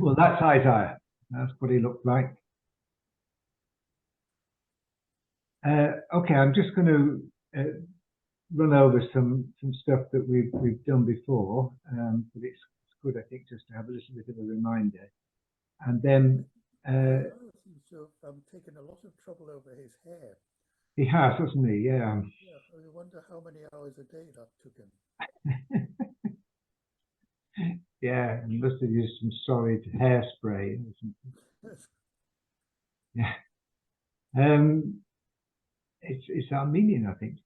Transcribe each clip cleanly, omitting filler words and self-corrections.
Well, that's Isaiah. That's what he looked like. Okay, I'm just going to run over some stuff that we've done before, but it's good, I think, just to have a little bit of a reminder. And then seems to have taken a lot of trouble over his hair. He has, hasn't he? Yeah. Yeah, I wonder how many hours a day that took him. Yeah, he must have used some solid hairspray or something. Yes. Yeah. It's Armenian, I think.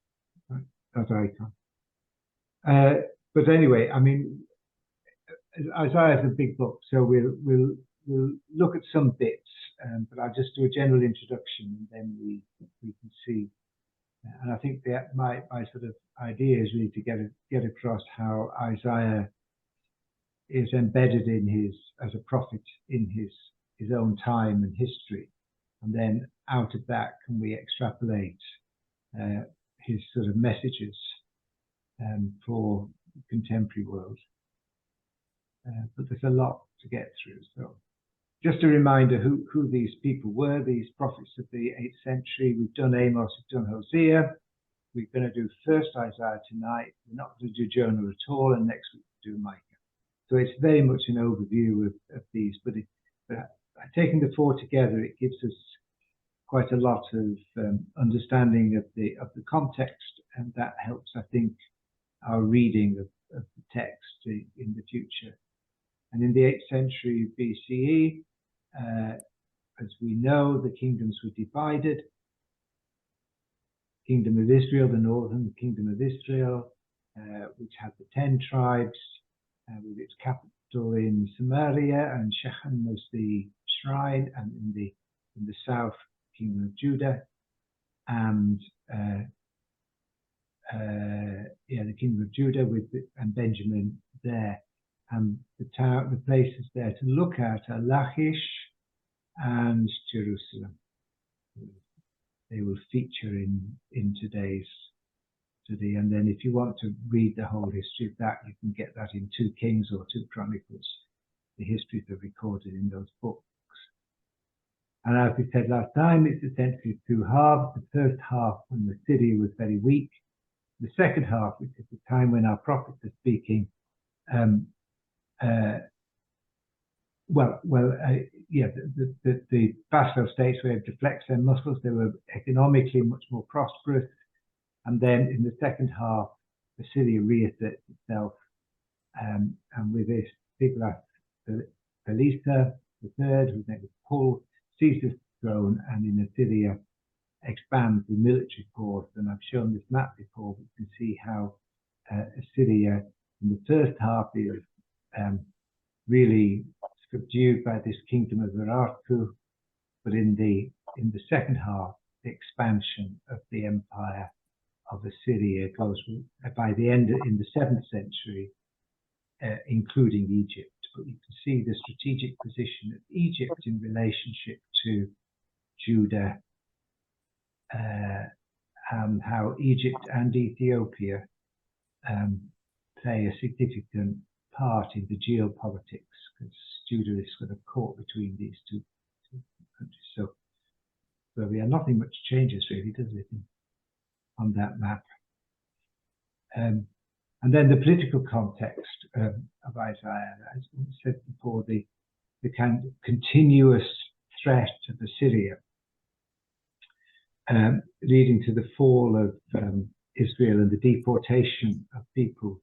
That's icon. But anyway, I mean, Isaiah is a big book, so we'll look at some bits, but I'll just do a general introduction, and then we can see. And I think that my sort of idea is really to get across how Isaiah is embedded in his as a prophet in his own time and history, and then out of that can we extrapolate his sort of messages for the contemporary world. But there's a lot to get through. So just a reminder who these people were, these prophets of the 8th century. We've done Amos, we've done Hosea. We're going to do first Isaiah tonight. We're not going to do Jonah at all, and next week we'll do Micah. So it's very much an overview of these, but taking the four together, it gives us quite a lot of understanding of the context, and that helps, I think, our reading of the text in the future. And in the 8th century BCE, as we know, the kingdoms were divided. Kingdom of Israel, the northern kingdom of Israel, which had the 10 tribes, with its capital in Samaria, and Shechem was the shrine, and in the south, kingdom of Judah, and the kingdom of Judah and Benjamin there, and the places there to look at are Lachish and Jerusalem. They will feature in today's study. And then if you want to read the whole history of that, you can get that in 2 Kings or 2 Chronicles. The histories are recorded in those books. And as we said last time, it's essentially 2 halves. The first half when the city was very weak. The second half, which is the time when our prophets are speaking, the vassal states were able to flex their muscles. They were economically much more prosperous. And then in the second half, Assyria reasserts itself, and with this, Tiglath-Pileser III, whose name was Paul, seizes the throne, and in Assyria expands the military force. And I've shown this map before. We can see how Assyria in the first half is really subdued by this kingdom of Urartu, but in the second half, the expansion of the empire of Assyria goes by the end in the 7th century, including Egypt. But you can see the strategic position of Egypt in relationship to Judah, and how Egypt and Ethiopia play a significant part in the geopolitics, because Judah is sort of caught between these two countries. So nothing much changes really, does it, on that map? And then the political context of Isaiah, as we said before, the kind of continuous threat of Assyria, leading to the fall of Israel and the deportation of people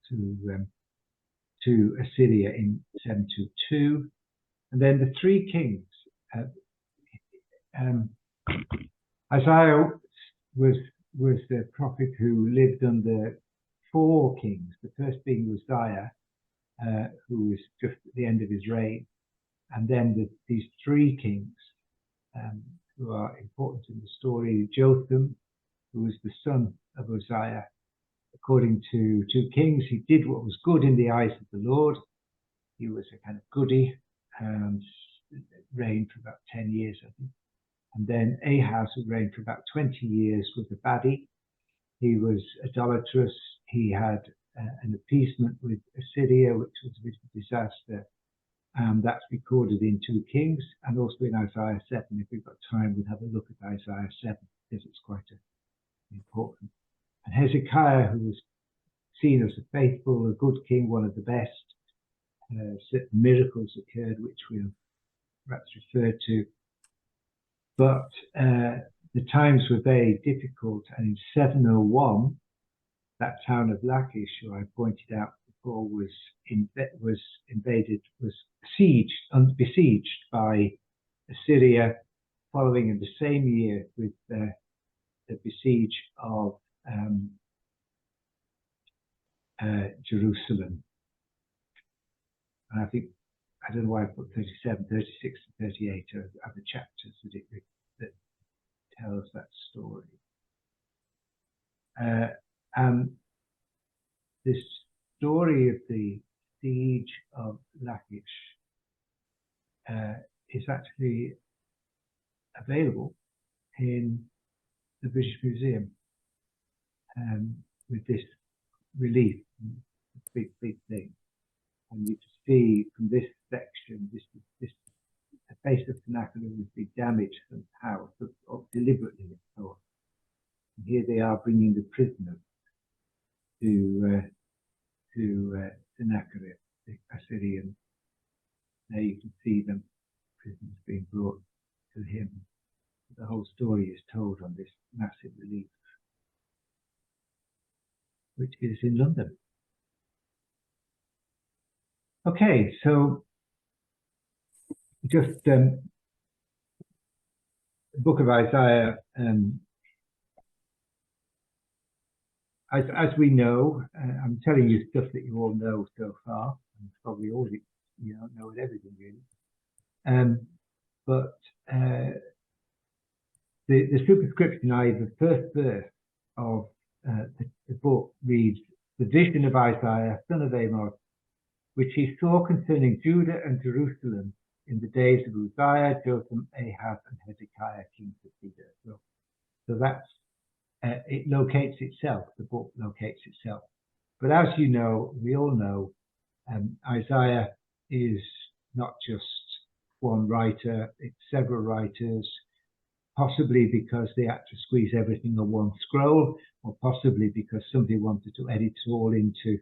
to Assyria in 722, and then the 3 kings. Isaiah was the prophet who lived under 4 kings. The first being Uzziah, who was just at the end of his reign, and then these 3 kings who are important in the story. Jotham, who was the son of Uzziah. According to 2 Kings, he did what was good in the eyes of the Lord. He was a kind of goody and reigned for about 10 years, I think. And then Ahaz, who reigned for about 20 years, was a baddie. He was idolatrous. He had an appeasement with Assyria, which was a bit of a disaster. and that's recorded in 2 Kings and also in Isaiah 7. If we've got time, we'll have a look at Isaiah 7 because it's quite important. And Hezekiah, who was seen as a faithful, a good king, one of the best, certain miracles occurred, which we'll perhaps refer to. But the times were very difficult, and in 701, that town of Lachish, who I pointed out before, was invaded, was besieged by Assyria, following in the same year with the besiege of Jerusalem. And I don't know why I put 37, 36, and 38 are the chapters that tells that story. And this story of the siege of Lachish is actually available in the British Museum with this relief, big thing. And you can see from this section, the face of Sennacherib has been damaged somehow, or deliberately, of course. And here they are bringing the prisoners to Sennacherib, the Assyrian. There you can see them, prisoners being brought to him. The whole story is told on this massive relief, which is in London. Okay, so just the book of Isaiah, as we know, I'm telling you stuff that you all know so far, and probably all you don't know everything really. But the superscription, i.e. the first verse of the book reads, "The vision of Isaiah, son of Amos, which he saw concerning Judah and Jerusalem in the days of Uzziah, Jotham, Ahaz, and Hezekiah, kings of Judah." So that's, it locates itself, the book locates itself. But as you know, we all know, Isaiah is not just one writer, it's several writers, possibly because they had to squeeze everything on one scroll, or possibly because somebody wanted to edit it all into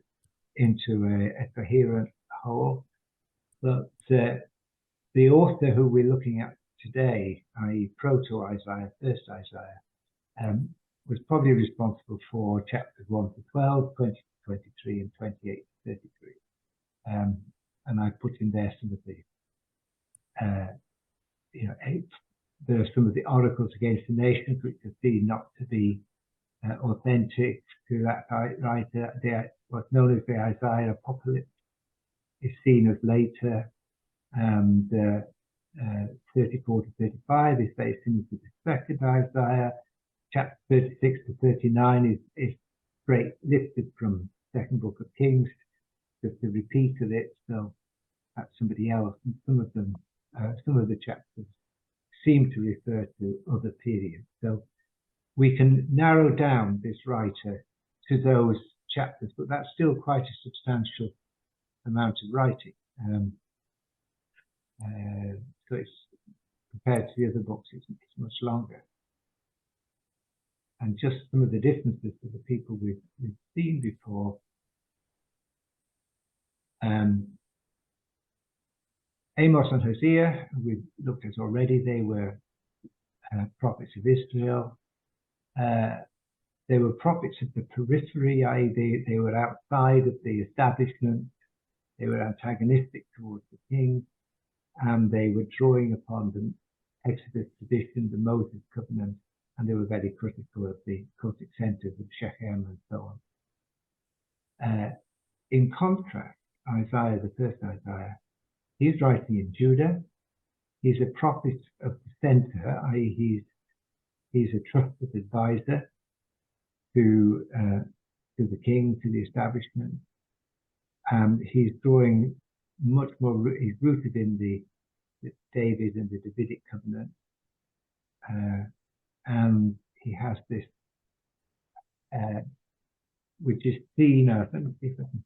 a coherent whole. But the author who we're looking at today, i.e. Proto-Isaiah, first Isaiah, was probably responsible for chapters 1 to 12, 20 to 23, and 28 to 33. And I put in there some of the, there are some of the oracles against the nations, which are seen not to be authentic to that writer. What's known as the Isaiah Apocalypse is seen as later, and 34 to 35 is very similar to the second Isaiah. Chapter 36 to 39 is straight lifted from second book of Kings, just a repeat of it. So that's somebody else, and some of them, some of the chapters seem to refer to other periods. So we can narrow down this writer to those chapters, but that's still quite a substantial amount of writing. So it's, compared to the other books, it's much longer. And just some of the differences to the people we've seen before. Amos and Hosea, we've looked at already, they were prophets of Israel. They were prophets of the periphery, i.e. they were outside of the establishment. They were antagonistic towards the king, and they were drawing upon the Exodus tradition, the Moses covenant, and they were very critical of the cultic centers of Shechem and so on. In contrast, Isaiah, the first Isaiah, he's writing in Judah. He's a prophet of the center, i.e. he's a trusted advisor to the king, to the establishment. He's drawing much more, he's rooted in the David and the Davidic covenant. And he has this, which is seen as, let me see if I can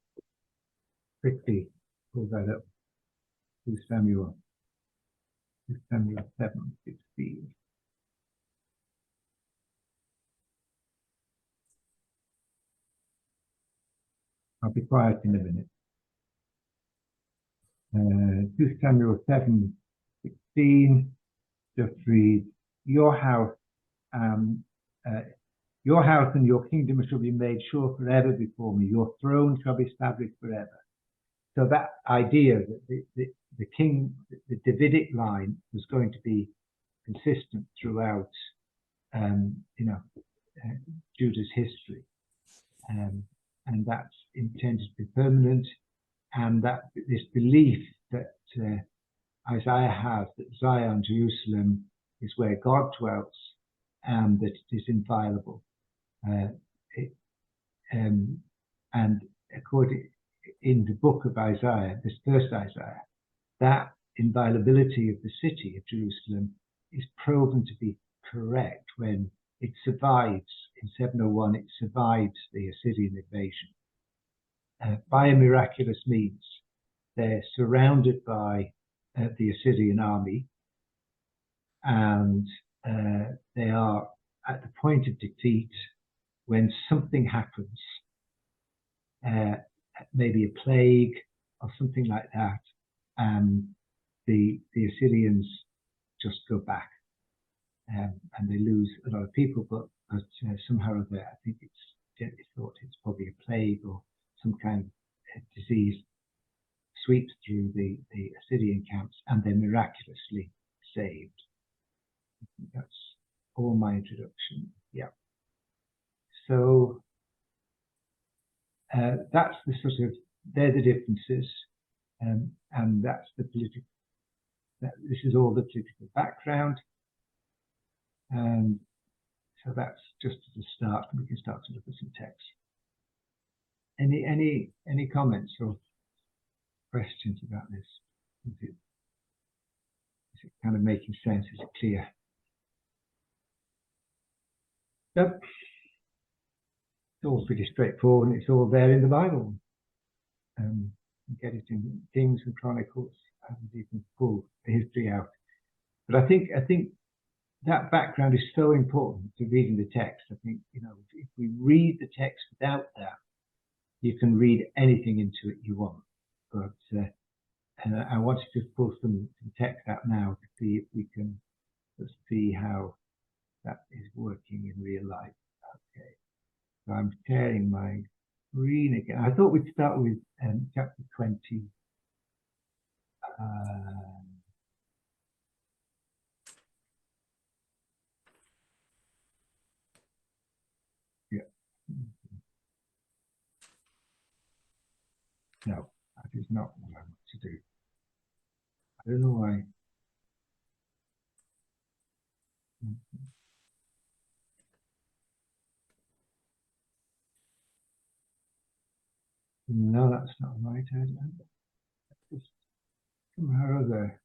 quickly pull that up. 2 Samuel 7:16. I'll be quiet in a minute. 2 Samuel 7:16 just reads, Your house and your kingdom shall be made sure forever before me. Your throne shall be established forever. So that idea that the king, the Davidic line, was going to be consistent throughout, Judah's history, and that's intended to be permanent. And that this belief that Isaiah has, that Zion, Jerusalem, is where God dwells, and that it is inviolable. And according in the book of Isaiah, this first Isaiah, that inviolability of the city of Jerusalem is proven to be correct when it survives. In 701, it survives the Assyrian invasion. By a miraculous means, they're surrounded by the Assyrian army, and they are at the point of defeat when something happens, maybe a plague or something like that, and the Assyrians just go back, and they lose a lot of people, but somehow or other, I think it's thought it's probably a plague or some kind of disease sweeps through the Assyrian camps, and they're miraculously saved. I think that's all my introduction. Yeah. So that's the sort of, they're the differences, and that's the political, this is all the political background. And so that's just as a start, and we can start to look at some text. Any comments or questions about this? Is it kind of making sense? Is it clear? Yep. It's all pretty straightforward, and it's all there in the Bible. You get it in Kings and Chronicles, and you can pull the history out. But I think that background is so important to reading the text. I think, if we read the text without that, you can read anything into it you want. But I wanted to pull some text out now to see if we can see how that is working in real life. Okay, so I'm sharing my screen again. I thought we'd start with chapter 20. Yeah. No, that is not what I want to do. I don't know why. No, that's not right. Just somehow or other.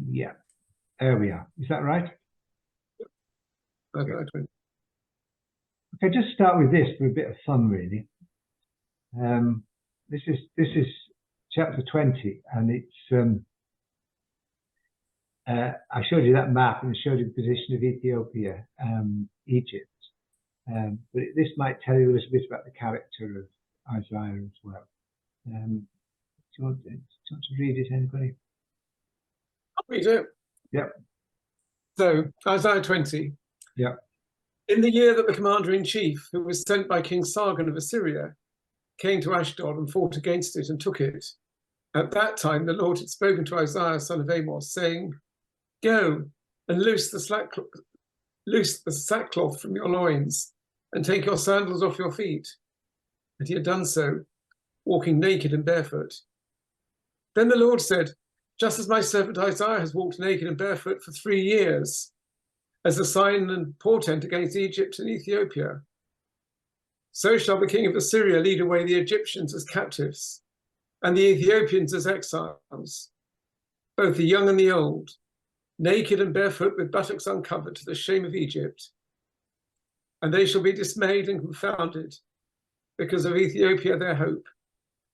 Yeah, there we are. Is that right? Okay, just start with this for a bit of fun, really. This is chapter 20, and it's I showed you that map and I showed you the position of Ethiopia, Egypt. But this might tell you a little bit about the character of Isaiah as well. Do you want to read it, anybody? I'll read it. Yep. So, Isaiah 20. Yep. In the year that the commander-in-chief, who was sent by King Sargon of Assyria, came to Ashdod and fought against it and took it, at that time the Lord had spoken to Isaiah, son of Amos, saying, Go and loose the sackcloth from your loins, and take your sandals off your feet. And he had done so, walking naked and barefoot. Then the Lord said, just as my servant Isaiah has walked naked and barefoot for 3 years, as a sign and portent against Egypt and Ethiopia, so shall the king of Assyria lead away the Egyptians as captives, and the Ethiopians as exiles, both the young and the old, naked and barefoot with buttocks uncovered, to the shame of Egypt. and they shall be dismayed and confounded, because of Ethiopia their hope,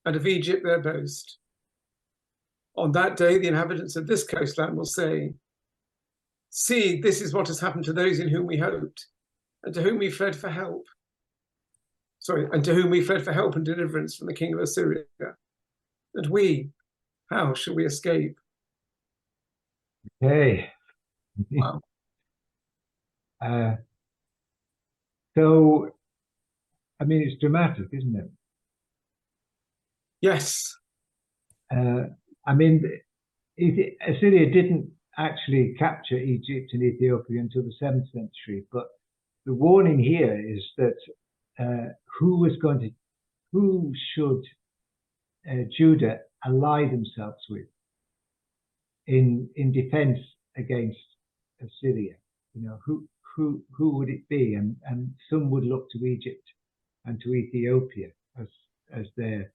and of Egypt their boast. On that day, the inhabitants of this coastland will say, see, this is what has happened to those in whom we hoped, and to whom we fled for help. Sorry, and to whom we fled for help and deliverance from the king of Assyria. And we, how shall we escape? Okay. Wow. So, I mean, it's dramatic, isn't it? Yes. I mean, Assyria didn't actually capture Egypt and Ethiopia until the 7th century, but the warning here is that who should Judah ally themselves with in defense against Assyria? You know, who would it be? And some would look to Egypt and to Ethiopia as their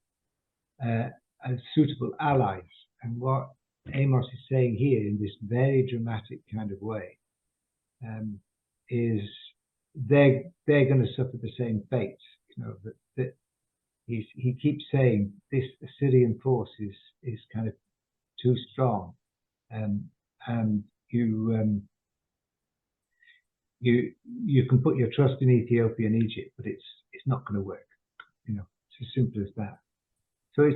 as suitable allies. And what Amos is saying here in this very dramatic kind of way is they're going to suffer the same fate. You know, that he keeps saying this Assyrian force is kind of too strong, and you can put your trust in Ethiopia and Egypt, but it's not going to work. You know, it's as simple as that. So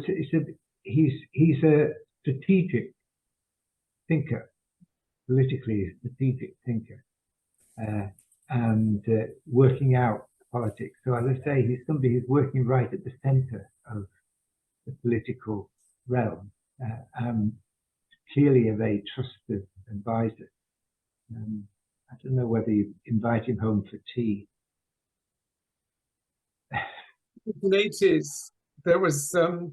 he's a strategic thinker, politically strategic thinker, and working out politics. So as I say, he's somebody who's working right at the centre of the political realm, and clearly a very trusted advisor. I don't know whether you invite him home for tea. In the 80s, there was a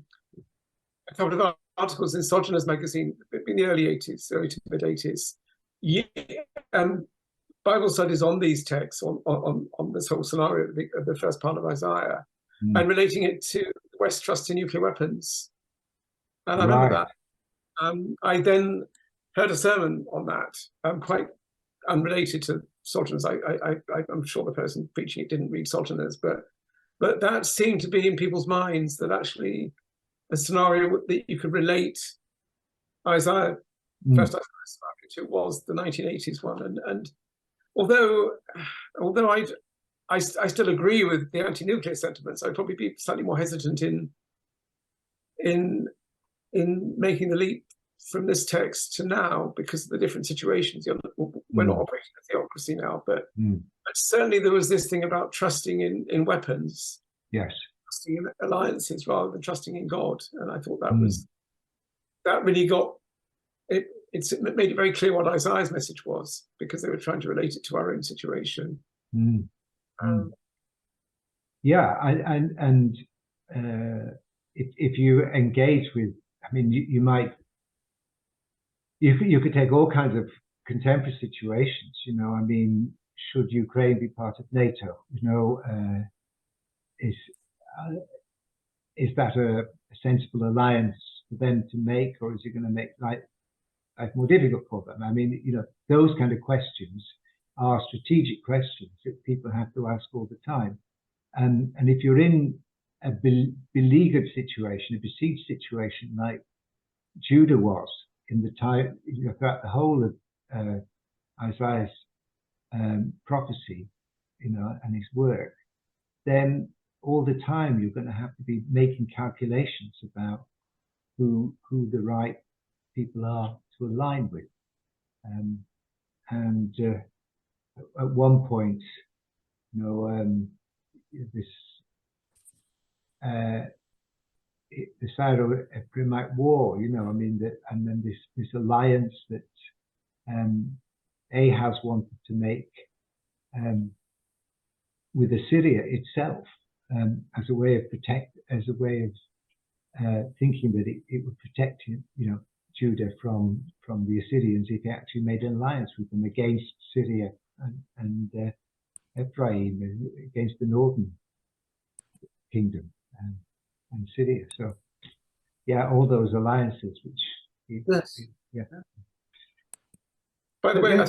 couple of articles in Sojourners magazine in the early 80s, early to mid 80s. Bible studies on these texts, on this whole scenario of the first part of Isaiah, and relating it to the West trusting nuclear weapons. And I remember that. I then heard a sermon on that, quite unrelated to Sojourners. I'm sure the person preaching it didn't read Sojourners, but that seemed to be in people's minds, that actually a scenario that you could relate Isaiah, first Isaiah to, was the 1980s one. And although I still agree with the anti-nuclear sentiments, I'd probably be slightly more hesitant in making the leap from this text to now, because of the different situations. We're not operating a theocracy now, but certainly there was this thing about trusting in weapons. Yes. Trusting in alliances rather than trusting in God. And I thought that really got it. It made it very clear what Isaiah's message was, because they were trying to relate it to our own situation. Yeah, and if you engage with, I mean, you could take all kinds of contemporary situations. You know, I mean, should Ukraine be part of NATO? You know, is that a sensible alliance for them to make, or is it going to make life more difficult for them? I mean, you know, those kind of questions are strategic questions that people have to ask all the time. And if you're in a beleaguered situation, a besieged situation like Judah was in the time, you know, throughout the whole of Isaiah's prophecy, you know, and his work, then all the time you're going to have to be making calculations about who the right people are to align with. And at one point, you know, the Syro-Ephraimite war, you know, I mean, and then this alliance that Ahaz wanted to make with Assyria itself, as a way of thinking that it would protect, you know, Judah from the Assyrians if he actually made an alliance with them against Syria and Ephraim, against the northern kingdom and Syria. So yeah, all those alliances which yes. Yeah. By the way, I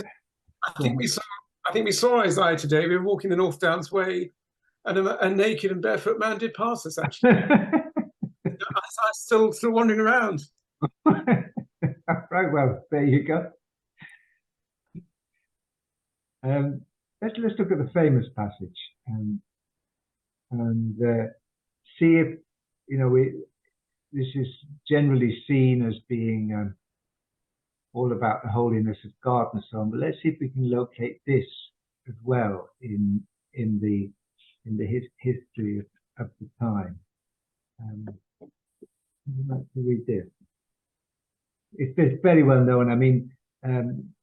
think we saw I think we saw Isaiah today. We were walking the North Downs Way, and a naked and barefoot man did pass us. Actually, Isaiah's still wandering around. Right, well, there you go. Let's look at the famous passage and see if, you know, this is generally seen as being all about the holiness of God and so on. But let's see if we can locate this as well in the history of the time. I'd like to read this. It's very well known. I mean, in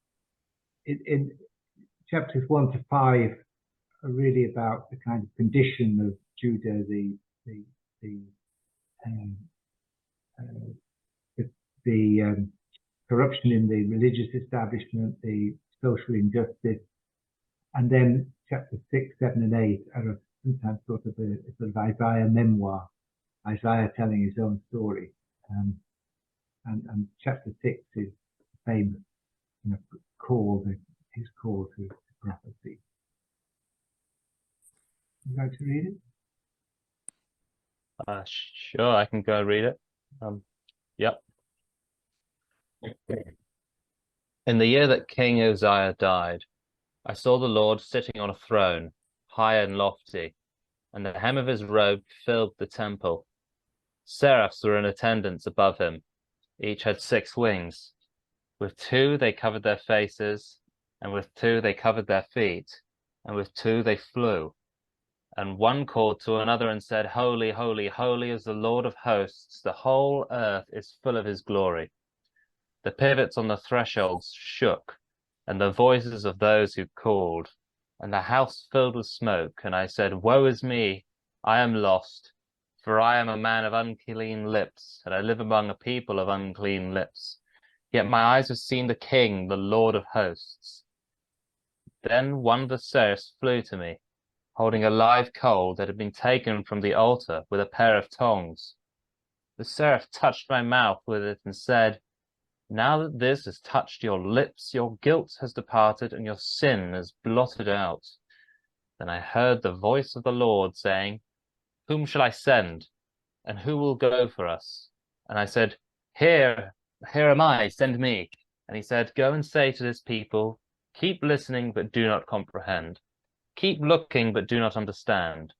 chapters 1 to 5 are really about the kind of condition of Judah, the corruption in the religious establishment, the social injustice, and then chapter 6, 7, and 8 are sometimes sort of a sort of Isaiah memoir, Isaiah telling his own story, and chapter 6 is famous, you know, his call to prophecy. Would you like to read it? Sure, I can go read it. Yep. In the year that King Uzziah died, I saw the Lord sitting on a throne, high and lofty, and the hem of his robe filled the temple. Seraphs were in attendance above him. Each had 6 wings. With 2 they covered their faces, and with 2 they covered their feet, and with 2 they flew. And one called to another and said, Holy, holy, holy is the Lord of hosts. The whole earth is full of his glory. The pivots on the thresholds shook, and the voices of those who called, and the house filled with smoke. And I said, Woe is me, I am lost, for I am a man of unclean lips, and I live among a people of unclean lips. Yet my eyes have seen the King, the Lord of hosts. Then one of the seraphs flew to me, holding a live coal that had been taken from the altar with a pair of tongs. The seraph touched my mouth with it and said, Now that this has touched your lips, your guilt has departed and your sin is blotted out. Then I heard the voice of the Lord saying, Whom shall I send? And who will go for us? And I said, Here am I, send me. And he said, Go and say to this people, Keep listening, but do not comprehend. Keep looking, but do not understand.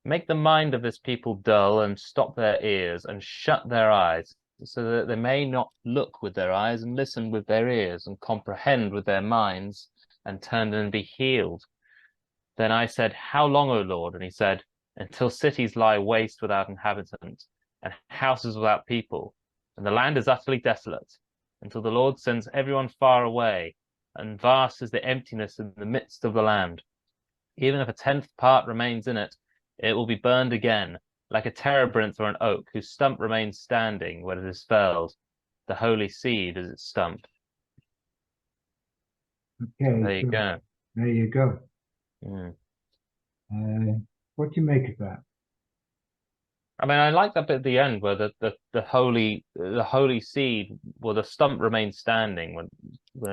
Make the mind of this people dull, and stop their ears, and shut their eyes, so that they may not look with their eyes, and listen with their ears, and comprehend with their minds, and turn and be healed. Then I said, How long, O Lord? And he said, Until cities lie waste without inhabitant, and houses without people, and the land is utterly desolate, until the Lord sends everyone far away, and vast is the emptiness in the midst of the land. Even if a 10th part remains in it, it will be burned again, like a terebinth or an oak, whose stump remains standing when it is felled. The holy seed is its stump. Okay, There you go. There you go. Mm. What do you make of that? I mean, I like that bit at the end where the holy seed, well, the stump remains standing when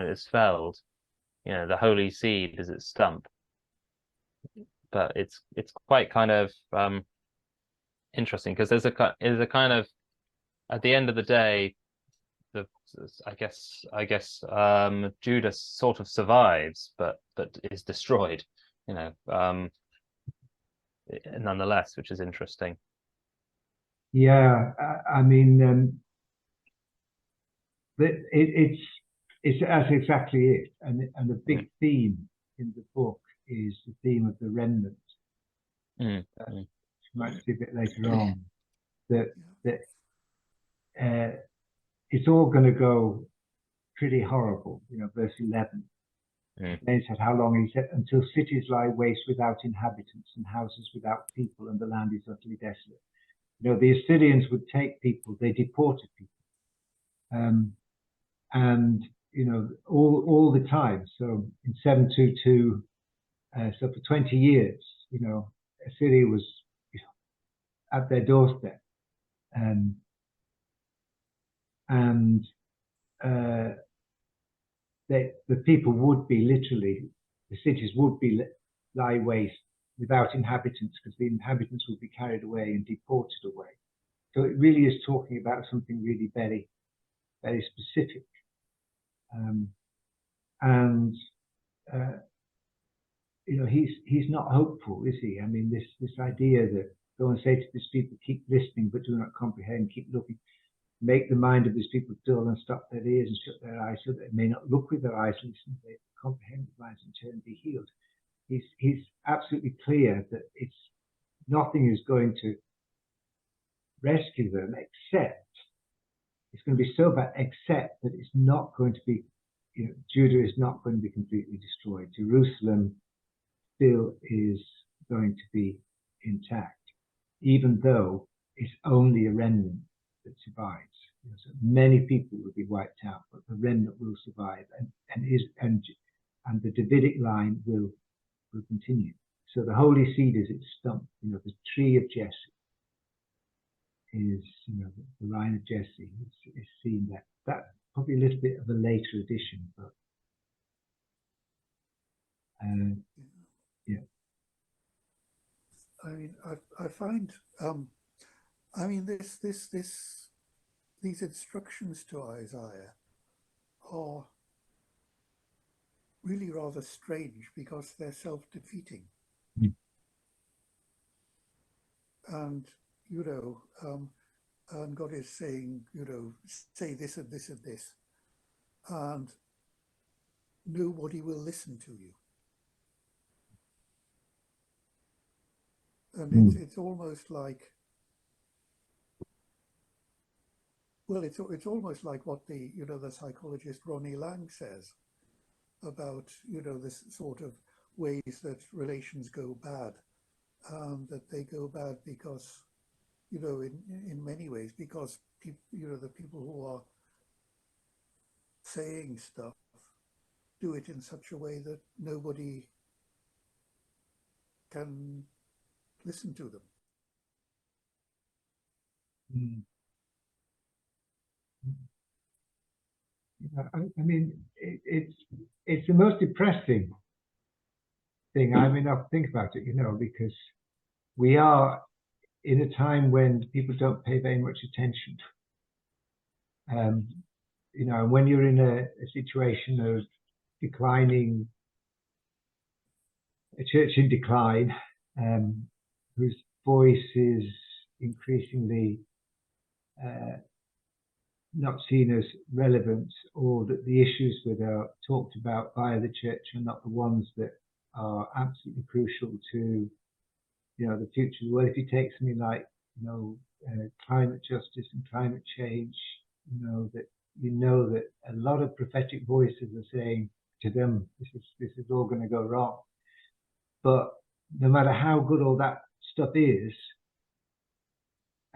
it is felled. You know, the holy seed is its stump. But it's quite kind of interesting because there's a kind of, at the end of the day, I guess Judah sort of survives, but is destroyed. You know, nonetheless, which is interesting. Yeah, I mean, it's that's exactly it, and the big theme in the book is the theme of the remnant. You might see a bit later on that it's all going to go pretty horrible. You know, verse 11. Then he said, "How long?" He said, "Until cities lie waste without inhabitants, and houses without people, and the land is utterly desolate." You know, the Assyrians would take people; they deported people, and you know, all the time. So in 722, so for 20 years, you know, Assyria was at their doorstep, and the people would be literally the cities would lie waste without inhabitants, because the inhabitants would be carried away and deported away. So it really is talking about something really very, very specific. He's not hopeful, is he? I mean, this idea that go and say to these people, keep listening but do not comprehend, keep looking, make the mind of these people dull and stop their ears and shut their eyes so that they may not look with their eyes, listen, they comprehend with minds and turn and be healed. He's absolutely clear that nothing is going to rescue them except it's going to be so bad, except that it's not going to be, Judah is not going to be completely destroyed. Jerusalem still is going to be intact, even though it's only a remnant that survives. So many people will be wiped out, but the remnant will survive, and the Davidic line will continue. So the holy seed is its stump. The tree of Jesse is, the line of Jesse is seen there. That's probably a little bit of a later addition, but yeah. I mean, I find, I mean, these instructions to Isaiah are really rather strange because they're self-defeating. Mm. And, and God is saying, say this and this and this, and nobody will listen to you. And it's almost like, well, it's almost like what the psychologist Ronnie Lang says about this sort of ways that relations go bad, that they go bad because in many ways because the people who are saying stuff do it in such a way that nobody can listen to them. I mean, it's the most depressing thing. I mean, I think about it, because we are in a time when people don't pay very much attention. When you're in a situation of declining, a church in decline, whose voice is increasingly not seen as relevant, or that the issues that are talked about by the church are not the ones that are absolutely crucial to the future. Well, if you take something like climate justice and climate change, that a lot of prophetic voices are saying to them, this is all going to go wrong. But no matter how good all that stuff is,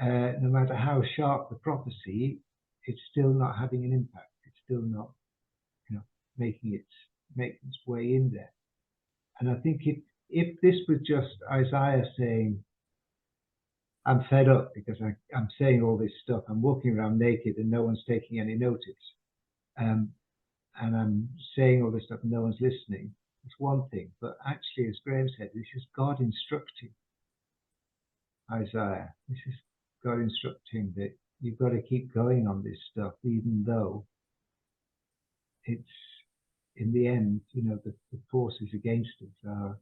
no matter how sharp the prophecy, it's still not having an impact. It's still not, making its way in there. And I think if this was just Isaiah saying, I'm fed up because I'm saying all this stuff, I'm walking around naked and no one's taking any notice, and I'm saying all this stuff and no one's listening, it's one thing. But actually, as Graham said, this is God instructing Isaiah. This is God instructing that you've got to keep going on this stuff, even though it's, in the end, the forces against us are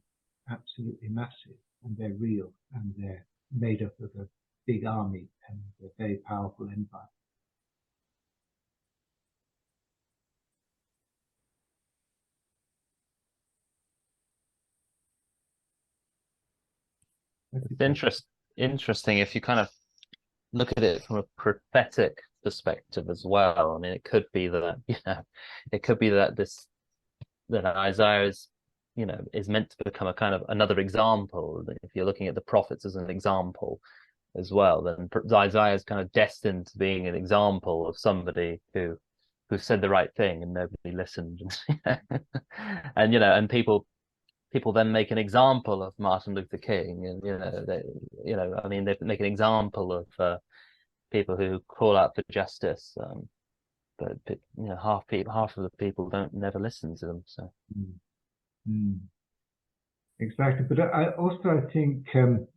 absolutely massive, and they're real, and they're made up of a big army and a very powerful empire. It's interesting if you kind of look at it from a prophetic perspective as well. I mean, it could be that that Isaiah is meant to become a kind of another example. If you're looking at the prophets as an example as well, then Isaiah is kind of destined to being an example of somebody who said the right thing and nobody listened. And people then make an example of Martin Luther King, and they make an example of people who call out for justice, but half of the people never listen to them. So Exactly, but I think that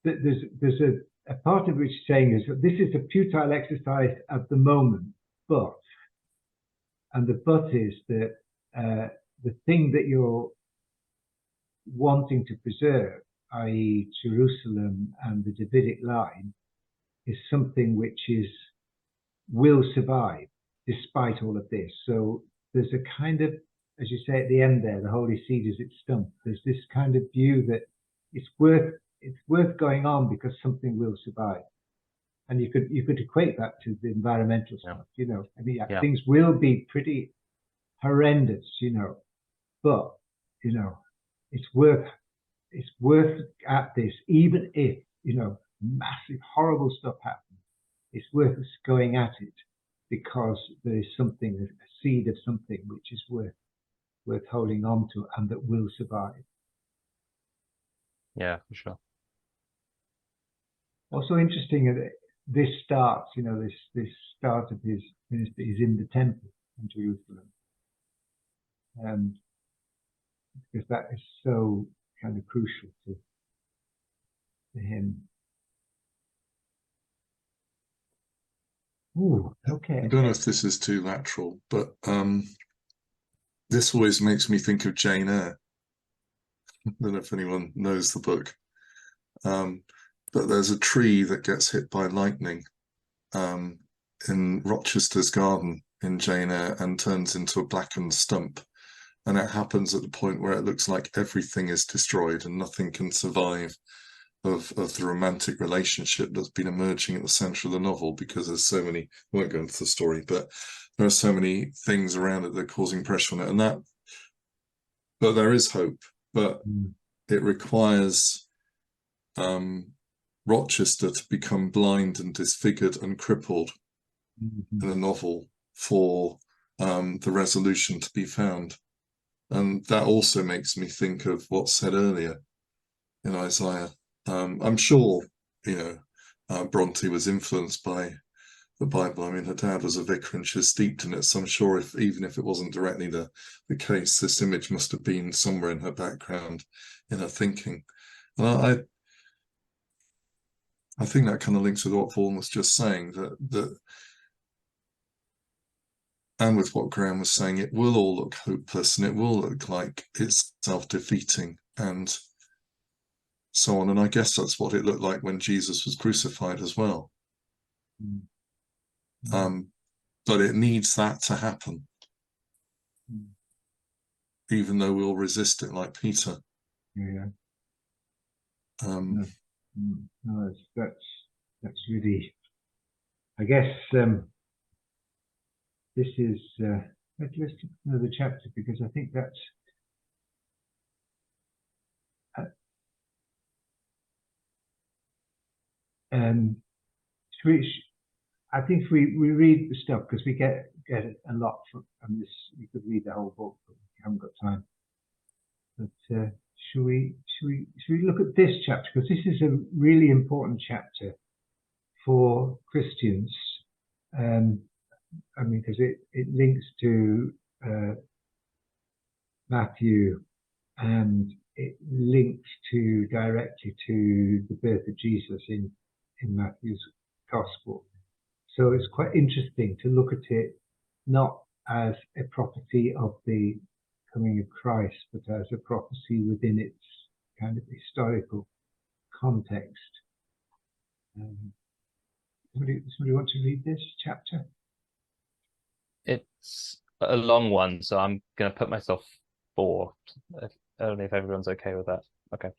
there's a part of which is saying is that this is a futile exercise at the moment, and the but is that the thing that you're wanting to preserve, i.e. Jerusalem and the Davidic line, is something which will survive despite all of this. So there's a kind of, as you say at the end there, the holy seed is its stump. There's this kind of view that it's worth going on because something will survive. And you could equate that to the environmental stuff, you know. I mean, things will be pretty horrendous, you know, but you know, it's worth at this, even if, you know, massive horrible stuff happens. It's worth us going at it because there is something, a seed of something which is worth holding on to and that will survive. Yeah, for sure. Also interesting that this starts, you know, this start of his ministry is in the temple in Jerusalem. Because that is so kind of crucial to him. Ooh, okay. I don't know if this is too lateral, but this always makes me think of Jane Eyre. I don't know if anyone knows the book. But there's a tree that gets hit by lightning in Rochester's garden in Jane Eyre and turns into a blackened stump. And it happens at the point where it looks like everything is destroyed and nothing can survive of the romantic relationship that's been emerging at the center of the novel, because there's so many, I won't go into the story, but there are so many things around it that are causing pressure on it. And that, but there is hope, but it requires Rochester to become blind and disfigured and crippled in a novel for the resolution to be found. And that also makes me think of what's said earlier in Isaiah. I'm sure, you know, Bronte was influenced by the Bible. I mean, her dad was a vicar and she was steeped in it. So I'm sure even if it wasn't directly the case, this image must have been somewhere in her background, in her thinking. And I think that kind of links with what Vaughan was just saying, that and with what Graham was saying, it will all look hopeless and it will look like it's self-defeating and so on. And I guess that's what it looked like when Jesus was crucified as well. But it needs that to happen, even though we'll resist it like Peter. Yeah. No, that's really, I guess, this is, let's look at another chapter, because I think that's, I think we read the stuff because we get a lot from this. We could read the whole book, but we haven't got time. But should we look at this chapter, because this is a really important chapter for Christians. I mean, because it links to Matthew, and it links directly to the birth of Jesus in Matthew's Gospel. So it's quite interesting to look at it not as a prophecy of the coming of Christ, but as a prophecy within its kind of historical context. Somebody want to read this chapter? It's a long one, so I'm going to put myself fourth, only if everyone's okay with that. Okay.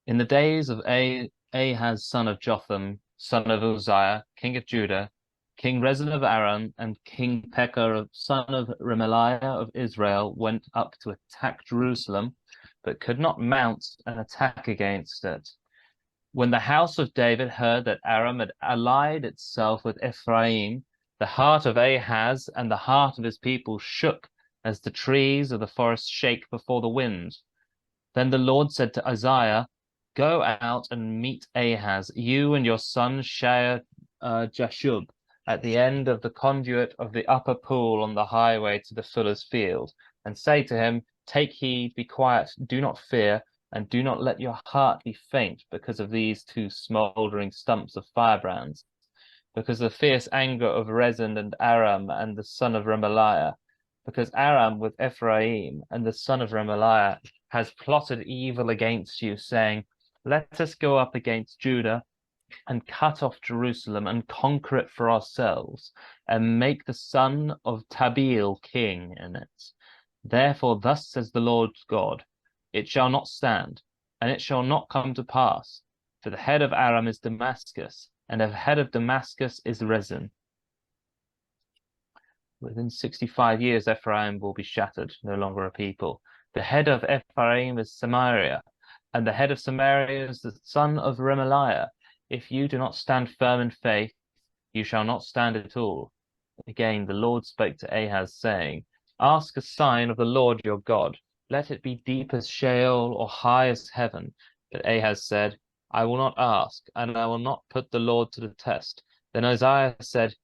In the days of Ahaz, son of Jotham, son of Uzziah, king of Judah, King Rezin of Aram, and King Pekah, son of Remaliah of Israel, went up to attack Jerusalem, but could not mount an attack against it. When the house of David heard that Aram had allied itself with Ephraim, the heart of Ahaz and the heart of his people shook as the trees of the forest shake before the wind. Then the Lord said to Isaiah, "Go out and meet Ahaz, you and your son Jashub, at the end of the conduit of the upper pool on the highway to the fuller's field. and say to him, take heed, be quiet, do not fear, and do not let your heart be faint because of these two smouldering stumps of firebrands, because the fierce anger of Rezin and Aram and the son of Remaliah, because Aram with Ephraim and the son of Remaliah has plotted evil against you, saying, let us go up against Judah and cut off Jerusalem and conquer it for ourselves, and make the son of Tabeel king in it. Therefore thus says the Lord God, it shall not stand, and it shall not come to pass, for the head of Aram is Damascus, and the head of Damascus is Rezin. Within 65 years Ephraim will be shattered, no longer a people. The head of Ephraim is Samaria, and the head of Samaria is the son of Remaliah. If you do not stand firm in faith, you shall not stand at all. Again the Lord spoke to Ahaz, saying, ask a sign of the Lord your God. Let it be deep as Sheol or high as heaven. But Ahaz said, I will not ask, and I will not put the Lord to the test. Then Isaiah said,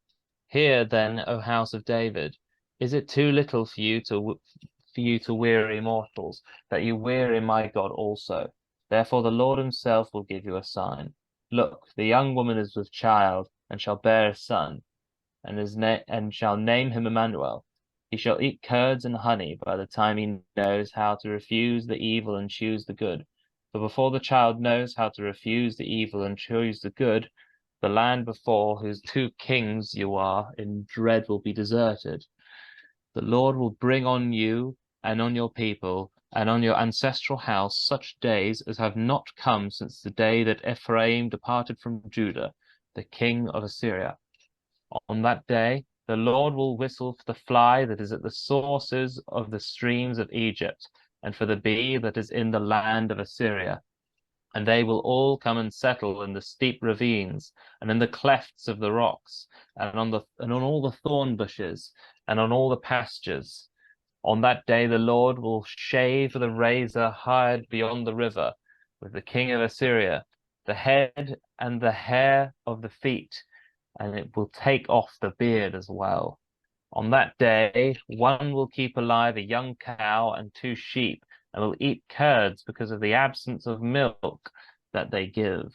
hear then, O house of David, is it too little for you to weary mortals, that you weary my God also? Therefore the Lord himself will give you a sign. Look, the young woman is with child, and shall bear a son, and shall name him Emmanuel. He shall eat curds and honey by the time he knows how to refuse the evil and choose the good. For before the child knows how to refuse the evil and choose the good, the land before whose two kings you are in dread will be deserted. The Lord will bring on you and on your people and on your ancestral house such days as have not come since the day that Ephraim departed from Judah, the king of Assyria. On that day, the Lord will whistle for the fly that is at the sources of the streams of Egypt, and for the bee that is in the land of Assyria. And they will all come and settle in the steep ravines, and in the clefts of the rocks, and on all the thorn bushes, and on all the pastures. On that day the Lord will shave with a razor hired beyond the river, with the king of Assyria, the head and the hair of the feet, and it will take off the beard as well. On that day, one will keep alive a young cow and 2 sheep, and will eat curds because of the absence of milk that they give.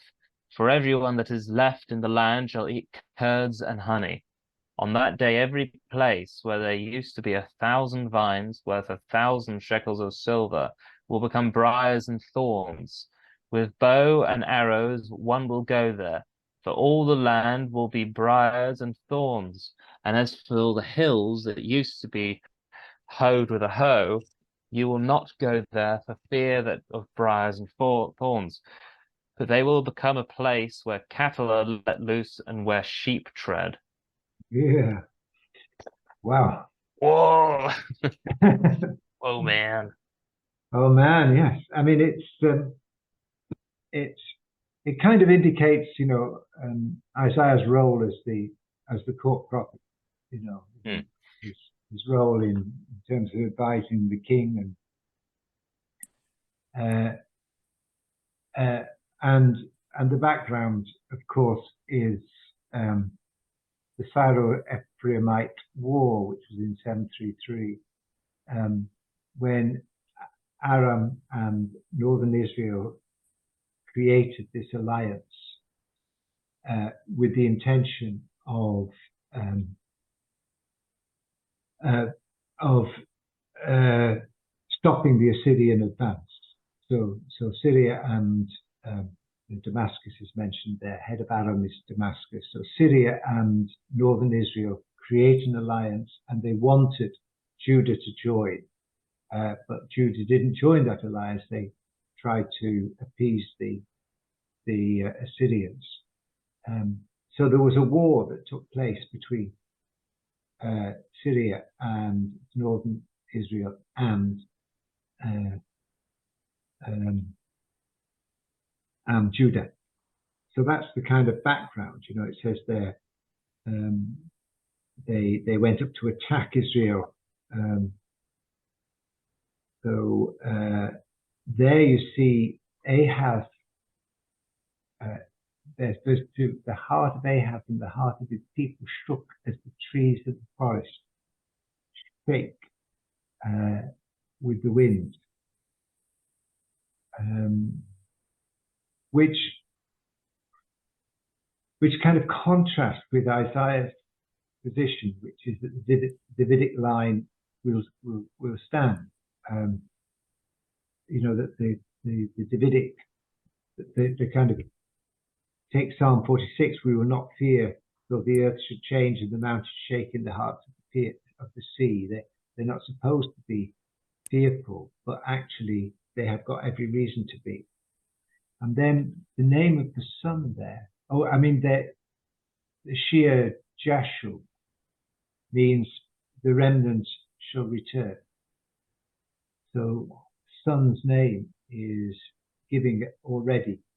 For everyone that is left in the land shall eat curds and honey. On that day, every place where there used to be 1,000 vines worth 1,000 shekels of silver will become briars and thorns. With bow and arrows, one will go there. For all the land will be briars and thorns. And as for the hills that used to be hoed with a hoe, you will not go there for fear of briars and thorns. But they will become a place where cattle are let loose and where sheep tread. Yeah. Wow. Whoa! Oh man. Oh man, yes. I mean, it kind of indicates, Isaiah's role as the court prophet, his role in terms of advising the king and the background, of course, is the Pharaoh-Ephraimite War, which was in 733, when Aram and northern Israel created this alliance with the intention of stopping the Assyrian advance. So Syria and Damascus is mentioned there. Head of Aram is Damascus. So Syria and northern Israel create an alliance, and they wanted Judah to join, but Judah didn't join that alliance. They tried to appease the Assyrians. So there was a war that took place between Syria and northern Israel and Judah. So that's the kind of background. It says there they went up to attack Israel. So there you see Ahaz. There's verse 2. The heart of Ahaz and the heart of his people shook as the trees of the forest shake with the wind, which kind of contrasts with Isaiah's position, which is that the Davidic line will stand. You know, that the Davidic, the kind of, take Psalm 46, we will not fear though the earth should change and the mountains shake in the hearts of the sea. They're not supposed to be fearful, but actually they have got every reason to be. And then the name of the son there, the Shear Jashub means the remnants shall return. So son's name is giving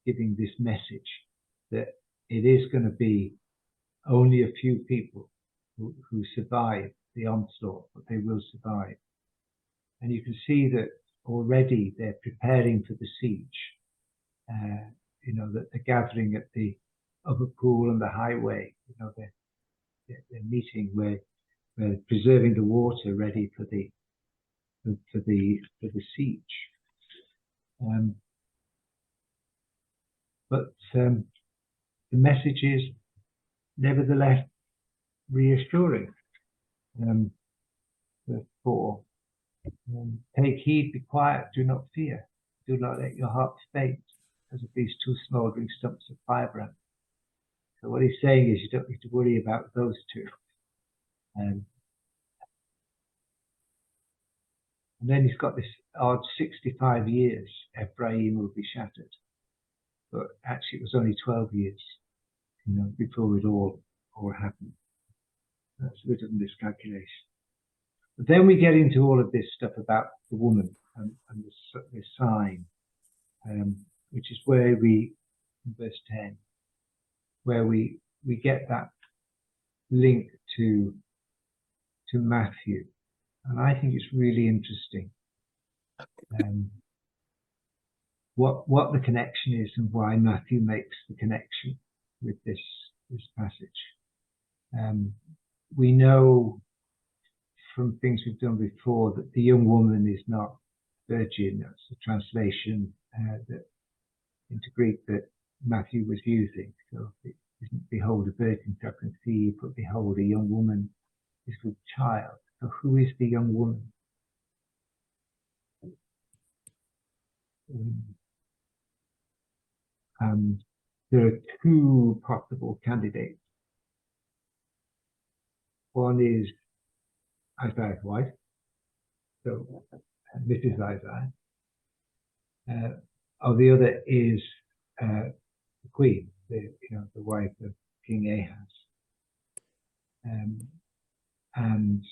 this message that it is going to be only a few people who survive the onslaught, but they will survive. And you can see that already they're preparing for the siege. You know, that they're gathering at the upper pool and the highway. You know, they're meeting where they're preserving the water ready for the siege. But the message is nevertheless reassuring. Verse 4. Take heed, be quiet, do not fear. Do not let your hearts faint as of these two smouldering stumps of firebrand. So what he's saying is you don't need to worry about those two. And then he's got this odd 65 years Ephraim will be shattered. But actually it was only 12 years, you know, before it all happened. That's a bit of a miscalculation. But then we get into all of this stuff about the woman and this sign, which is where we, in verse 10, where we get that link to Matthew. And I think it's really interesting what the connection is and why Matthew makes the connection with this passage. We know from things we've done before that the young woman is not virgin. That's the translation that into Greek that Matthew was using. So it isn't behold a virgin shall conceive, but behold a young woman is with child. So who is the young woman? There are two possible candidates. One is Isaiah's wife, so Mrs. Isaiah. Or the other is the queen, the wife of King Ahaz. And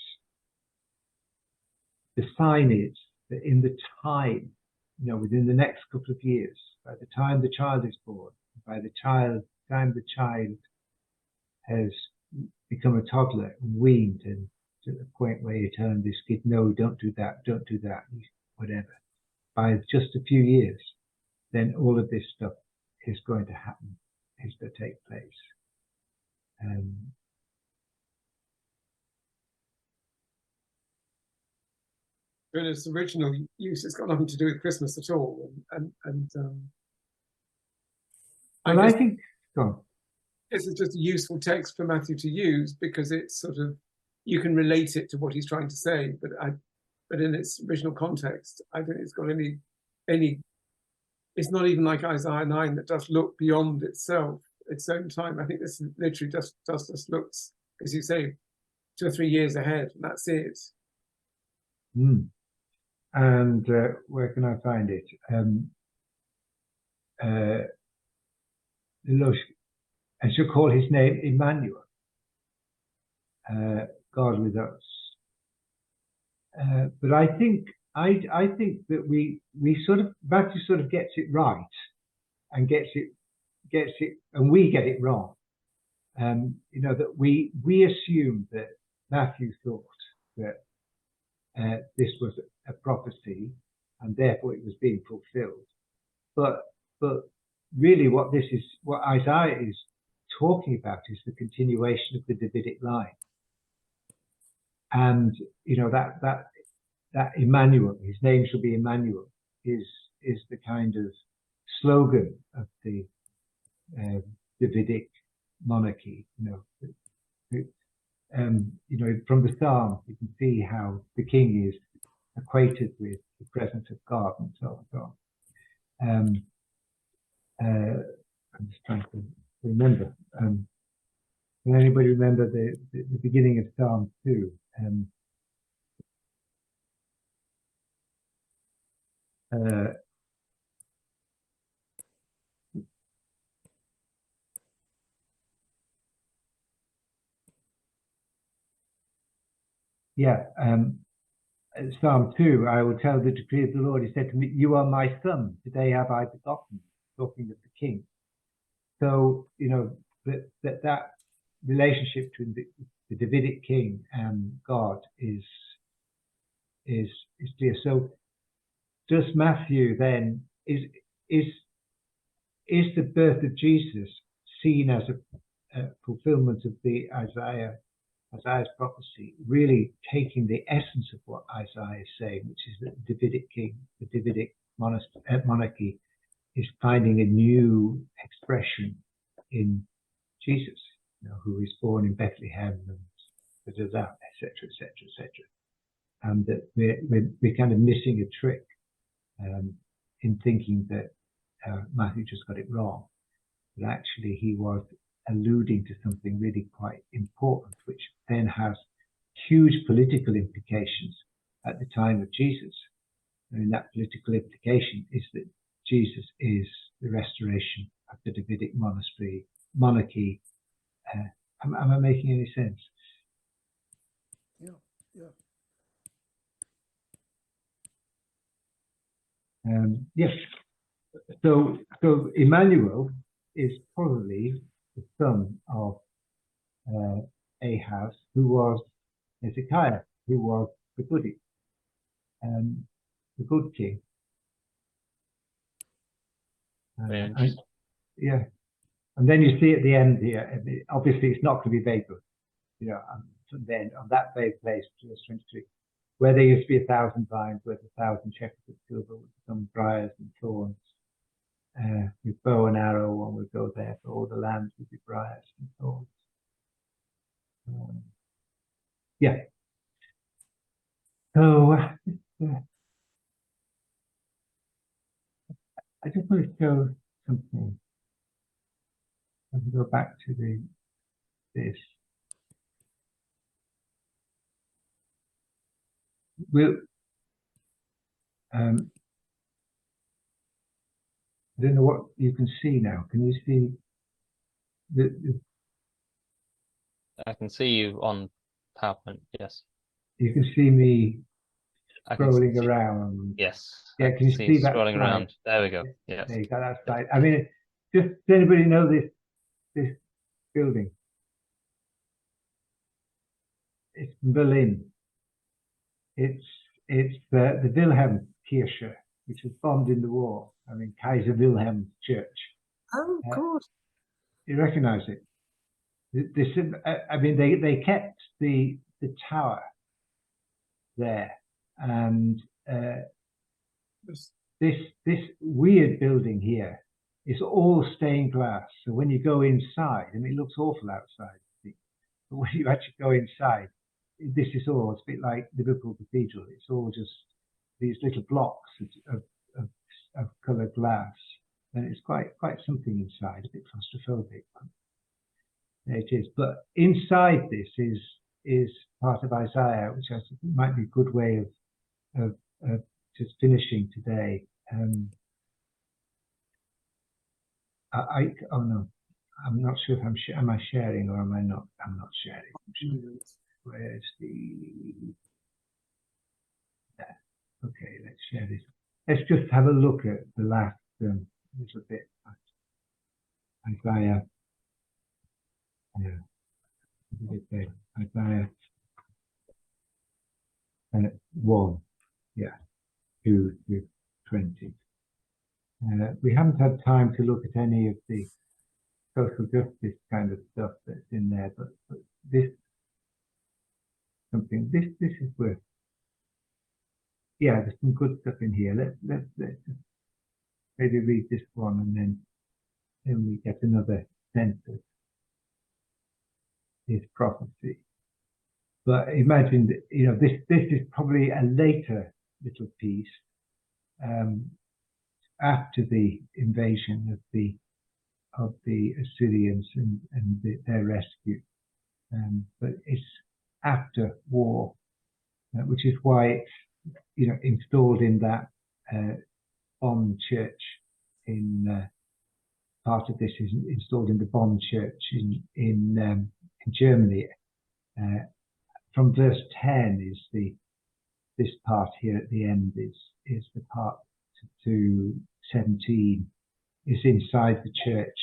the sign is that in the time, within the next couple of years, by the time the child is born, by the time the child has become a toddler and weaned and to the point where you turn this kid, no, don't do that, whatever. By just a few years, then all of this stuff is going to happen, is to take place. In its original use, it's got nothing to do with Christmas at all. And I think, go on. This is just a useful text for Matthew to use because it's sort of, you can relate it to what he's trying to say, but in its original context, I don't think it's got any, it's not even like Isaiah 9 that does look beyond itself, its own time. I think this literally just looks, as you say, 2 or 3 years ahead, and that's it. And where can I find it? I shall call his name Emmanuel, God with us. But I think that we sort of, Matthew sort of gets it right and gets it, and we get it wrong. That we assume that Matthew thought that this was a prophecy and therefore it was being fulfilled. But really what Isaiah is talking about is the continuation of the Davidic line. And that that Emmanuel, his name shall be Emmanuel, is the kind of slogan of the Davidic monarchy. From the Psalm, you can see how the king is equated with the presence of God and so on. I'm just trying to remember. Can anybody remember the beginning of Psalm 2? Psalm 2, I will tell the decree of the Lord. He said to me, you are my son, today have I begotten, talking of the king. So, that relationship between the Davidic king and God is clear. So does Matthew then, is the birth of Jesus seen as a fulfillment of the Isaiah's prophecy, really taking the essence of what Isaiah is saying, which is that the Davidic king, the Davidic monarchy is finding a new expression in Jesus, who is born in Bethlehem and etc., etc., etc. And that we're kind of missing a trick in thinking that Matthew just got it wrong, but actually he was alluding to something really quite important, which then has huge political implications at the time of Jesus. And that political implication is that Jesus is the restoration of the Davidic monarchy. Am I making any sense? Yeah. Yes. So Emmanuel is probably the son of Ahaz, who was Hezekiah, who was the goody, the good king. Yeah. And then you see at the end here, obviously it's not going to be very good. And then on that very place, verse 23, where there used to be 1,000 vines, worth 1,000 shekels of silver, with some briars and thorns, with bow and arrow, one would go there, for all the lands would be briars and thorns. So I just want to show something. I can go back to this. I don't know what you can see now. Can you see I can see you on PowerPoint. Yes. You can see me I can scrolling see, around. yes. Yeah, I can you see that scrolling slide? around? There we go. Yes. There you go, that slide. I mean, does anybody know this building? It's Berlin. It's the Wilhelm Kirche, which was bombed in the war. I mean, Kaiser Wilhelm Church. Oh, God. You recognise it? I mean, they kept the tower there, and this weird building here is all stained glass. So when you go inside, I mean, it looks awful outside, but when you actually go inside, this is all, it's a bit like Liverpool Cathedral. It's all just these little blocks of coloured glass, and it's quite something inside, a bit claustrophobic. But there it is. But inside this is part of Isaiah, which I think might be a good way of just finishing today. Oh no, I'm not sure if am I sharing or am I not? I'm not sharing. Where's the? There. Okay, let's share this. Let's just have a look at the last little bit. Isaiah. Isaiah 1, 2 to 20. We haven't had time to look at any of the social justice kind of stuff that's in there, but this is worth yeah, there's some good stuff in here. Let's maybe read this one, and then we get another sense of his prophecy. But imagine that, you know, this is probably a later little piece, after the invasion of the Assyrians and their rescue, but it's after war, which is why it's, you know, installed in that Bonn church in part of this is installed in the Bonn church in Germany. From verse 10 is this part here at the end is the part to 17 is inside the church,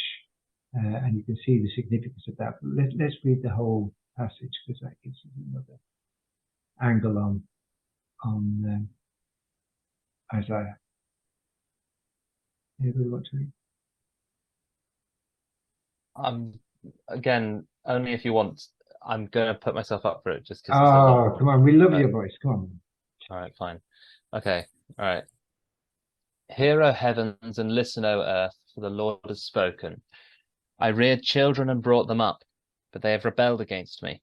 and you can see the significance of that. But let's read the whole passage, because that gives us another angle on Isaiah. Anybody want to read? Again, only if you want. I'm going to put myself up for it just because. Oh, come on, we love your voice. Come on. All right, fine. Okay, all right. Hear, O heavens, and listen, O earth, for the Lord has spoken. I reared children and brought them up, but they have rebelled against me.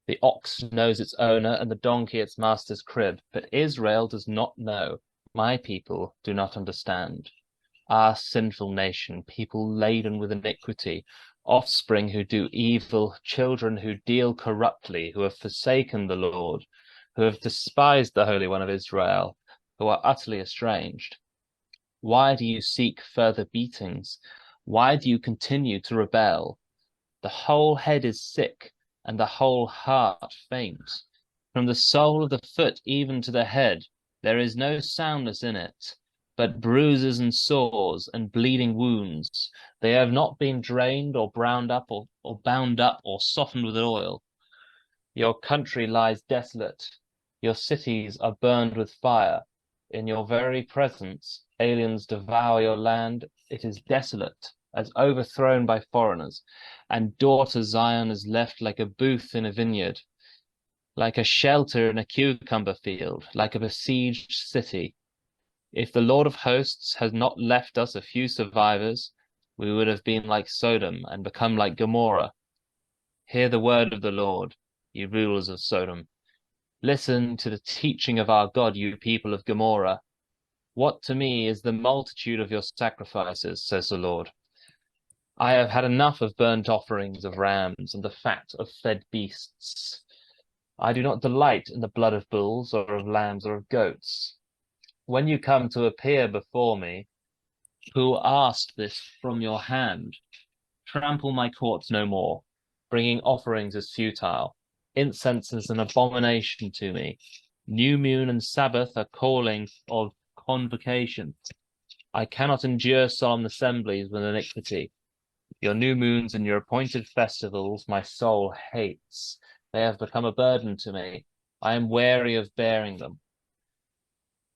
The ox knows its owner, and the donkey its master's crib, but Israel does not know. My people do not understand. Ah, sinful nation, people laden with iniquity, offspring who do evil, children who deal corruptly, who have forsaken the Lord, who have despised the Holy One of Israel, who are utterly estranged. Why do you seek further beatings? Why do you continue to rebel? The whole head is sick, and the whole heart faint. From the sole of the foot even to the head, there is no soundness in it, but bruises and sores and bleeding wounds. They have not been drained or browned up or bound up or softened with oil. Your country lies desolate. Your cities are burned with fire. In your very presence, aliens devour your land. It is desolate, as overthrown by foreigners, and daughter Zion is left like a booth in a vineyard, like a shelter in a cucumber field, like a besieged city. If the Lord of hosts had not left us a few survivors, we would have been like Sodom and become like Gomorrah. Hear the word of the Lord, you rulers of Sodom. Listen to the teaching of our God, you people of Gomorrah. What to me is the multitude of your sacrifices, says the Lord. I have had enough of burnt offerings of rams and the fat of fed beasts. I do not delight in the blood of bulls or of lambs or of goats. When you come to appear before me, who asked this from your hand? Trample my courts no more. Bringing offerings is futile. Incense is an abomination to me. New moon and Sabbath are calling of convocation. I cannot endure solemn assemblies with iniquity. Your new moons and your appointed festivals my soul hates. They have become a burden to me. I am weary of bearing them.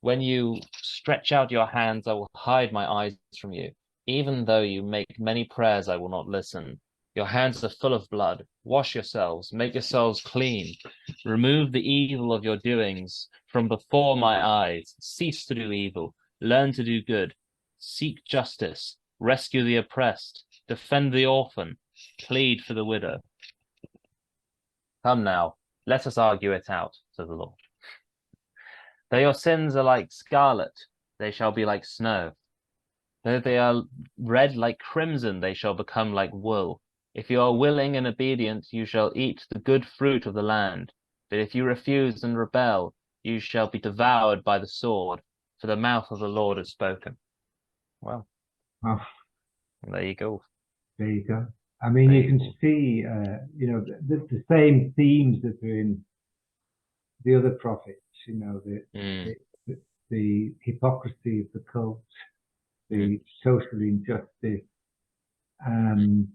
When you stretch out your hands, I will hide my eyes from you. Even though you make many prayers, I will not listen. Your hands are full of blood. Wash yourselves, make yourselves clean. Remove the evil of your doings from before my eyes. Cease to do evil. Learn to do good. Seek justice. Rescue the oppressed. Defend the orphan. Plead for the widow. Come now, let us argue it out, said the Lord. Though your sins are like scarlet, they shall be like snow. Though they are red like crimson, they shall become like wool. If you are willing and obedient, you shall eat the good fruit of the land. But if you refuse and rebel, you shall be devoured by the sword, for the mouth of the Lord has spoken. Well, Oh, there you go. there you go. I mean, you can see, you know, the same themes that are in the other prophets. You know, the hypocrisy of the cult, the social injustice, and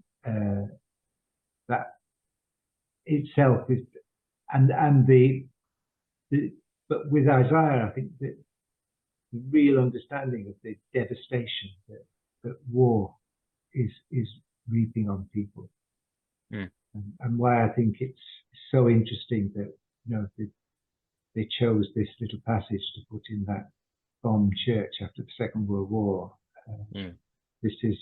that itself is, and but with Isaiah, I think that the real understanding of the devastation that war is reaping on people, and why I think it's so interesting that, you know, they chose this little passage to put in that bombed church after the Second World War. This is,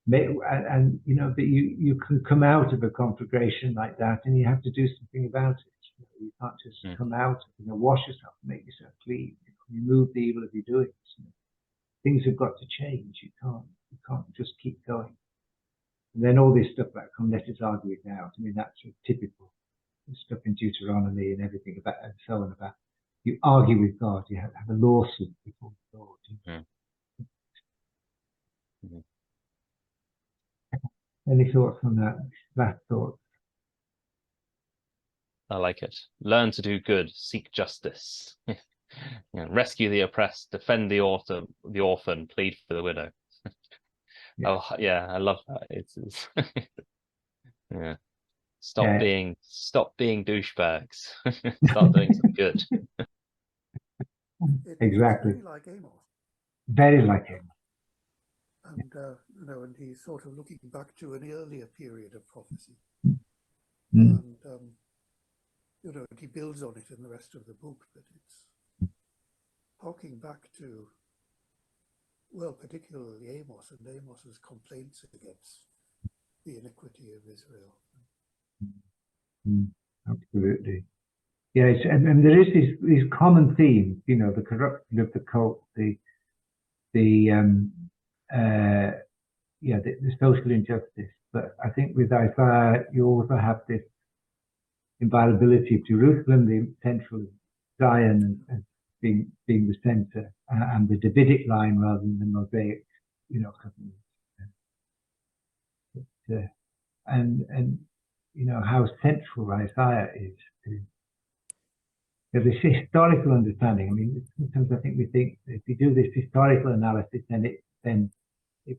and that you can come out of a conflagration like that, and you have to do something about it. You can't just come out, wash yourself, make yourself clean, remove the evil of your doings. Things have got to change. You can't just keep going. And then all this stuff like, come, let us argue it out. I mean, that's typical stuff in Deuteronomy and everything about, and so on, about you argue with God, you have a lawsuit before the Lord. Any thoughts on that? Last thought. I like it. Learn to do good, seek justice. Rescue the oppressed, defend the orphan, plead for the widow. Oh yeah, I love that. It's yeah. Stop being douchebags. Start doing some good. Exactly. It's very like Amos. Very like Amos. And and he's sort of looking back to an earlier period of prophecy. And he builds on it in the rest of the book, but it's harking back to, well, particularly Amos and Amos's complaints against the iniquity of Israel. Absolutely. Yes, and there is these common themes, the corruption of the cult, the social injustice. But I think with Isaiah, you also have this inviolability of Jerusalem, the central Zion, and being the center, and the Davidic line rather than the Mosaic, covenant. But, and how central Isaiah is to this historical understanding. I mean, sometimes I think we think if you do this historical analysis, then it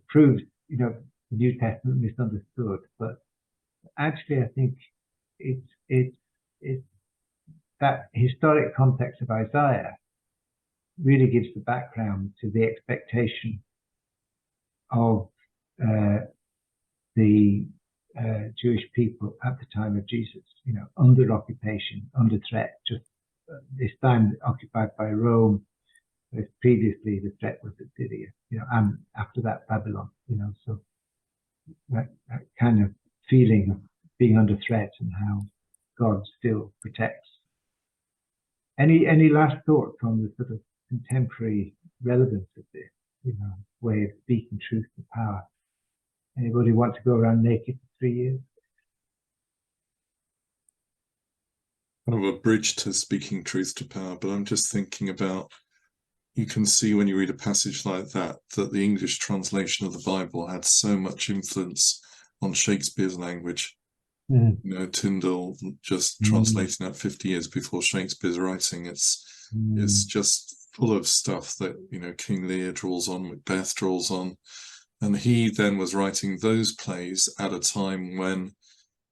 proves the New Testament misunderstood. But actually, I think it's that historic context of Isaiah really gives the background to the expectation of the Jewish people at the time of Jesus, under occupation, under threat, just this time occupied by Rome, whereas previously the threat was Assyria, and after that Babylon, so that kind of feeling of being under threat and how God still protects. Any last thoughts on the sort of contemporary relevance of this, way of speaking truth to power? Anybody want to go around naked for 3 years? Kind of a bridge to speaking truth to power, but I'm just thinking about, you can see when you read a passage like that the English translation of the Bible had so much influence on Shakespeare's language. Tyndale just translating that 50 years before Shakespeare's writing. It's just full of stuff that King Lear draws on, Macbeth draws on, and he then was writing those plays at a time when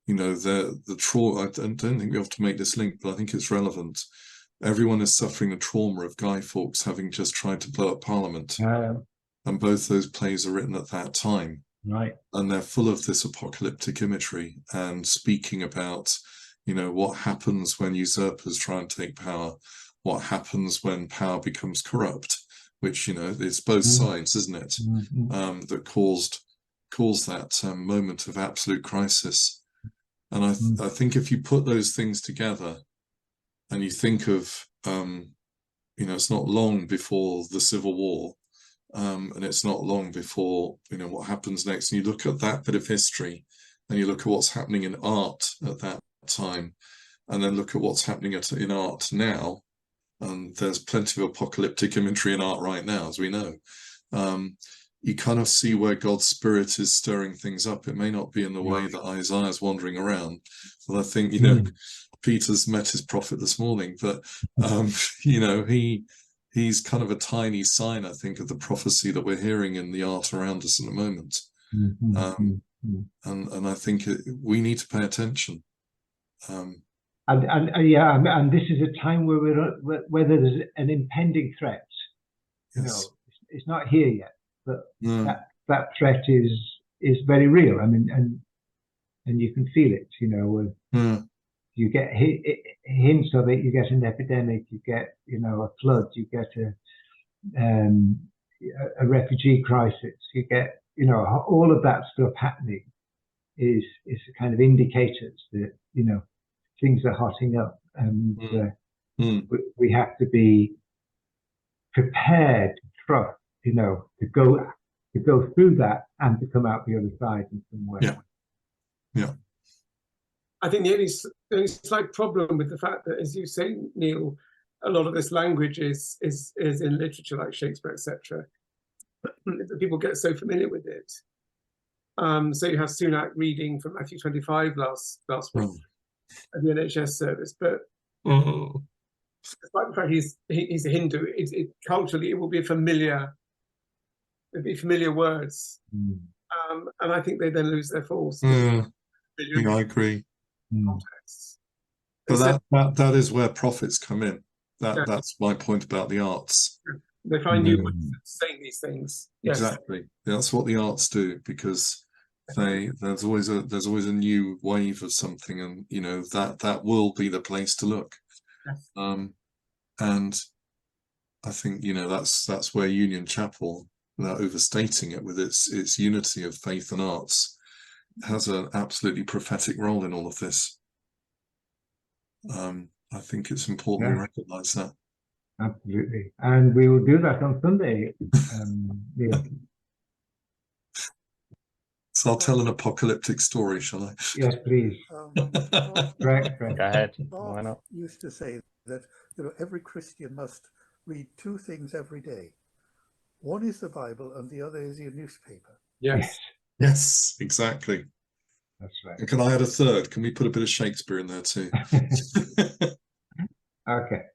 the trauma. I don't think we have to make this link, but I think it's relevant. Everyone is suffering the trauma of Guy Fawkes having just tried to blow up Parliament, and both those plays are written at that time. Right. And they're full of this apocalyptic imagery and speaking about, what happens when usurpers try and take power, what happens when power becomes corrupt, which, it's both sides, isn't it? That caused that moment of absolute crisis. And I think if you put those things together and you think of, it's not long before the Civil War, and it's not long before what happens next, and you look at that bit of history and you look at what's happening in art at that time, and then look at what's happening in art now, and there's plenty of apocalyptic imagery in art right now, as we know. You kind of see where God's Spirit is stirring things up. It may not be in the way that Isaiah's wandering around, but I think Peter's met his prophet this morning, but he's kind of a tiny sign, I think, of the prophecy that we're hearing in the art around us in the moment. And I think we need to pay attention. And this is a time where there's an impending threat. Yes. It's not here yet, but that threat is very real. I mean, and you can feel it. You get hints of it. You get an epidemic. You get, you know, a flood. You get a refugee crisis. You get, you know, all of that stuff happening is kind of indicators that, you know, things are hotting up, and we have to be prepared to trust, you know, to go through that and to come out the other side in some way. Yeah. I think the only slight problem with the fact that, as you say, Neil, a lot of this language is in literature like Shakespeare, etc. People get so familiar with it. So you have Sunak reading from Matthew 25 last week at the NHS service, but despite the fact he's a Hindu, culturally it will be familiar. It'll be familiar words, and I think they then lose their force. Yeah, I agree. But that is where prophets come in. That's my point about the arts. They find new ways of saying these things. Yes. Exactly. That's what the arts do, because there's always a new wave of something, and you know that will be the place to look. Yes. And I think, you know, that's where Union Chapel, without overstating it, with its unity of faith and arts, has an absolutely prophetic role in all of this. I think it's important we recognise that. Absolutely, and we will do that on Sunday. Yeah. So I'll tell an apocalyptic story, shall I? Yes, please. Correct. Go ahead. Why not? Used to say that, you know, every Christian must read two things every day. One is the Bible, and the other is your newspaper. Yes. Yes, exactly. That's right. And can I add a third? Can we put a bit of Shakespeare in there too? Okay.